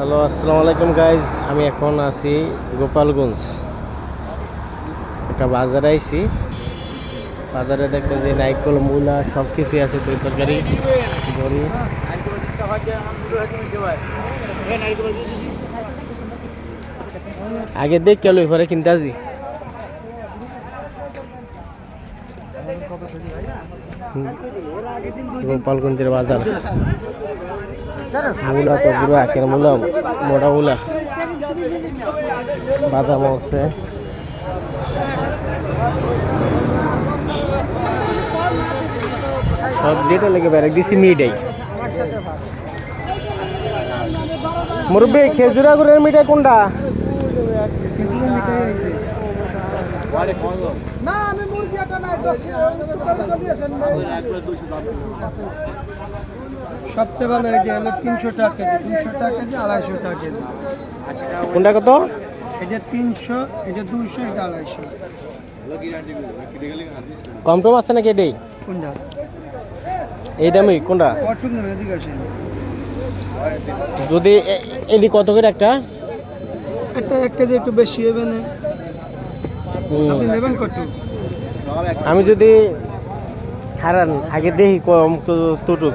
Hello, আসসালামু আলাইকুম guys. আমি এখন আছি গোপালগঞ্জ। একটা বাজারে আইছি। বাজারে দেখতে যে নাইকল, মূলা সব কিছুই আছে, তরি তরকারি, বড়ি। আগে দেখ কেন এবারে কিনতে আসি। গোপালগঞ্জের বাজার। মূলা তো পুরো একের মূলা, মোটা মূলা, বাদাম আছে। সব যেটা লেগে বেড়ে দিছি মিঠাই। মুরব্বী, খেজুরা গুড়ের মিঠাই কোনটা? সবচেয়ে ভালো এটা হলো 300 টাকা কেজি, 200 টাকা কেজি, 250 টাকা কেজি। কোনটা কত? এটা 300, এটা 200, এটা 250। কম টম আছে নাকি এটাই? কোনটা? এই দামই কোনটা? কটুক না, এদিকে আসেন। যদি এদি কত করে একটা? এটা 1 কেজি একটু বেশি হবে না? আপনি নেবেন কটুক? আমি যদি হারান আগে দেখি কম টুটুক,